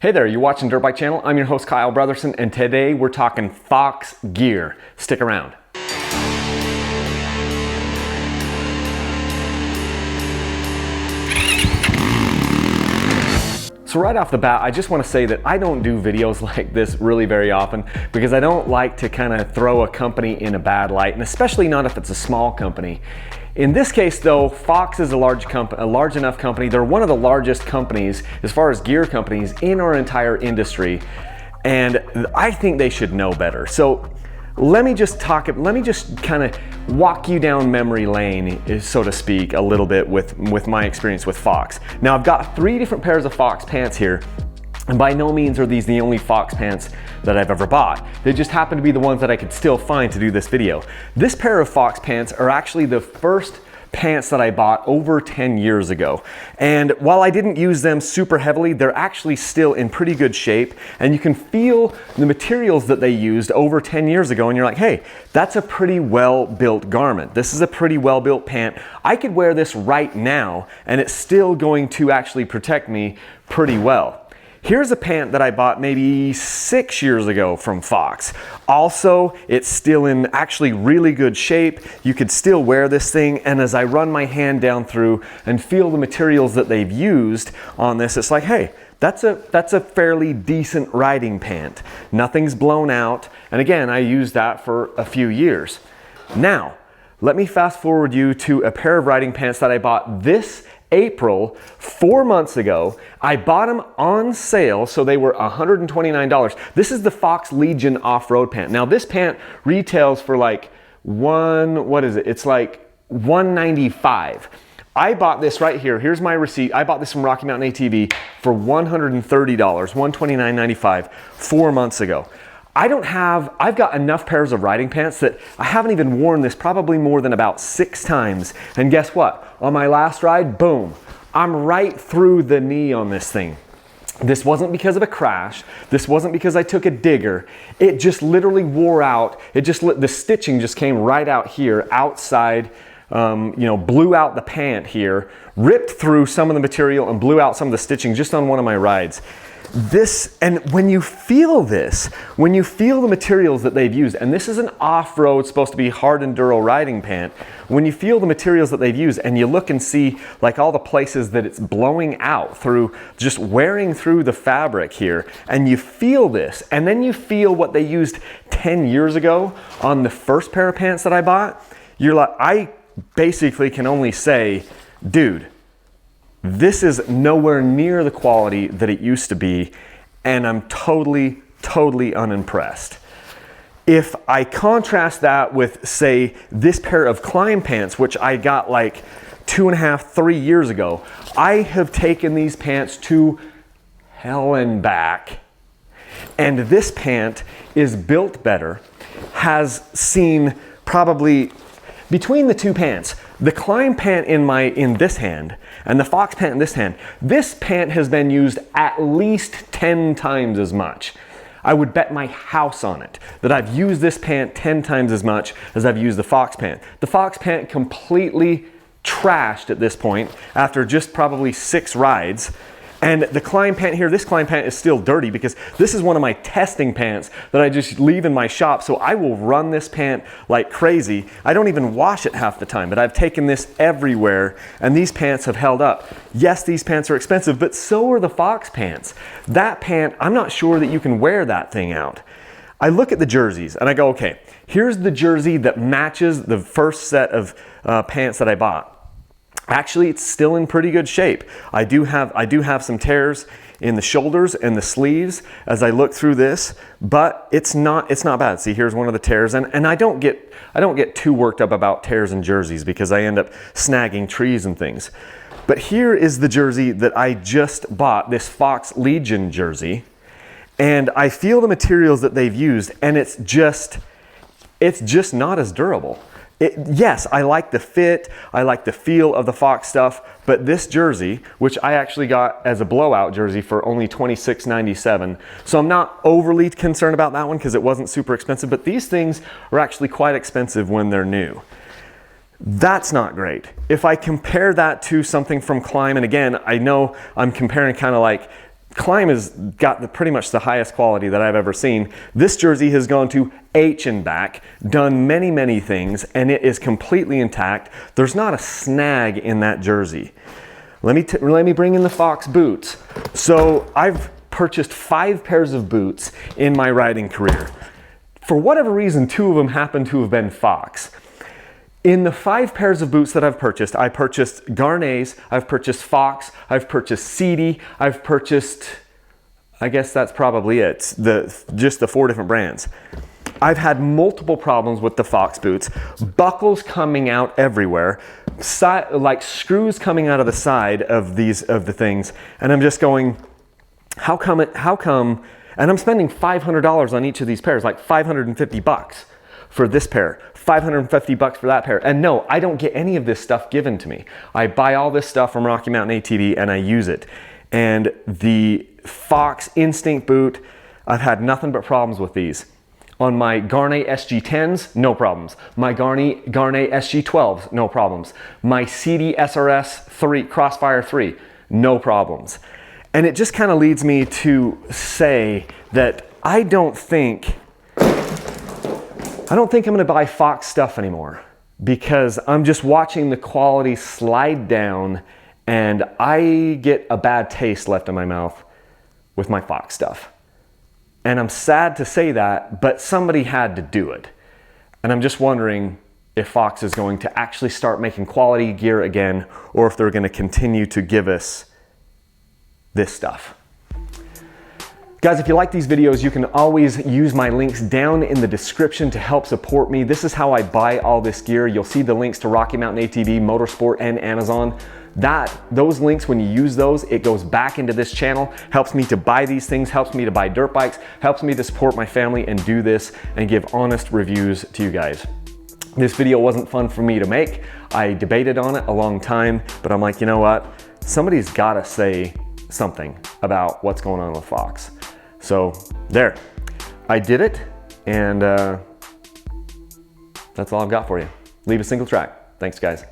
Hey there, you're watching Dirt Bike Channel. I'm your host Kyle Brothersen, and today we're talking Fox gear. Stick around. So right off the bat, I just want to say that I don't do videos like this really very often because I don't like to kind of throw a company in a bad light, and especially not if it's a small company. In this case though, Fox is a large enough company. They're one of the largest companies as far as gear companies in our entire industry, and I think they should know better. So let me just kind of walk you down memory lane, so to speak, a little bit with my experience with Fox. Now I've got 3 different pairs of Fox pants here, and by no means are these the only Fox pants that I've ever bought. They just happen to be the ones that I could still find to do this video. This pair of Fox pants are actually the first pants that I bought over 10 years ago. And while I didn't use them super heavily, they're actually still in pretty good shape, and you can feel the materials that they used over 10 years ago, and you're like, hey, that's a pretty well-built garment. This is a pretty well-built pant. I could wear this right now, and it's still going to actually protect me pretty well. Here's a pant that I bought maybe 6 years ago from Fox. Also, it's still in actually really good shape. You could still wear this thing, and as I run my hand down through and feel the materials that they've used on this, it's like, hey, that's a fairly decent riding pant. Nothing's blown out, and again, I used that for a few years. Now, let me fast forward you to a pair of riding pants that I bought this April, 4 months ago. I bought them on sale, so they were $129. This is the Fox Legion off-road pant. Now this pant retails for like it's like $195. I bought this right here. Here's my receipt. I bought this from Rocky Mountain ATV for $130, $129.95, 4 months ago. I've got enough pairs of riding pants that I haven't even worn this probably more than about 6 times. And guess what? On my last ride, boom, I'm right through the knee on this thing. This wasn't because of a crash. This wasn't because I took a digger. It just literally wore out. The stitching just came right out here, outside, blew out the pant here, ripped through some of the material and blew out some of the stitching just on one of my rides. And when you feel the materials that they've used, and this is an off-road, supposed to be hard enduro riding pant, when you feel the materials that they've used and you look and see like all the places that it's blowing out through, just wearing through the fabric here, and you feel this, and then you feel what they used 10 years ago on the first pair of pants that I bought, you're like, I basically can only say, dude, this is nowhere near the quality that it used to be, and I'm totally unimpressed. If I contrast that with, say, this pair of Climb pants, which I got like 2.5, 3 years ago, I have taken these pants to hell and back. And this pant is built better, has seen probably, between the two pants, the Climb pant in this hand and the Fox pant in this hand, this pant has been used at least 10 times as much. I would bet my house on it that I've used this pant 10 times as much as I've used the Fox pant. The Fox pant completely trashed at this point after just probably 6 rides. And the Climb pant here, this Climb pant is still dirty because this is one of my testing pants that I just leave in my shop. So I will run this pant like crazy. I don't even wash it half the time, but I've taken this everywhere and these pants have held up. Yes, these pants are expensive, but so are the Fox pants. That pant, I'm not sure that you can wear that thing out. I look at the jerseys and I go, okay, here's the jersey that matches the first set of pants that I bought. Actually, it's still in pretty good shape. I do have some tears in the shoulders and the sleeves as I look through this, but it's not bad. See, here's one of the tears, and I don't get too worked up about tears in jerseys because I end up snagging trees and things. But here is the jersey that I just bought, this Fox Legion jersey, and I feel the materials that they've used, and it's just not as durable. Yes, I like the fit, I like the feel of the Fox stuff, but this jersey, which I actually got as a blowout jersey for only $26.97, so I'm not overly concerned about that one because it wasn't super expensive, but these things are actually quite expensive when they're new. That's not great. If I compare that to something from Climb, and again, I know I'm comparing kind of like Klim has got pretty much the highest quality that I've ever seen. This jersey has gone to H and back, done many, many things, and it is completely intact. There's not a snag in that jersey. Let me bring in the Fox boots. So I've purchased 5 pairs of boots in my riding career. For whatever reason, 2 of them happen to have been Fox. In the 5 pairs of boots that I've purchased, I purchased Garnets, I've purchased Fox, I've purchased Seedy, I've purchased, I guess that's probably it, just the 4 different brands. I've had multiple problems with the Fox boots, buckles coming out everywhere, like screws coming out of the side of the things, and I'm just going, how come, and I'm spending $500 on each of these pairs, like 550 bucks for this pair, 550 bucks for that pair. And no, I don't get any of this stuff given to me. I buy all this stuff from Rocky Mountain ATV and I use it. And the Fox Instinct boot, I've had nothing but problems with these. On my Garnet SG10s, no problems. My Garnet SG12s, no problems. My CD SRS 3, Crossfire 3, no problems. And it just kind of leads me to say that I don't think I'm going to buy Fox stuff anymore, because I'm just watching the quality slide down and I get a bad taste left in my mouth with my Fox stuff. And I'm sad to say that, but somebody had to do it. And I'm just wondering if Fox is going to actually start making quality gear again, or if they're going to continue to give us this stuff. Guys, if you like these videos, you can always use my links down in the description to help support me. This is how I buy all this gear. You'll see the links to Rocky Mountain ATV, Motorsport, and Amazon. Those links, when you use those, it goes back into this channel, helps me to buy these things, helps me to buy dirt bikes, helps me to support my family and do this and give honest reviews to you guys. This video wasn't fun for me to make. I debated on it a long time, but I'm like, you know what? Somebody's gotta say something about what's going on with Fox. So there, I did it, and that's all I've got for you. Leave a single track. Thanks, guys.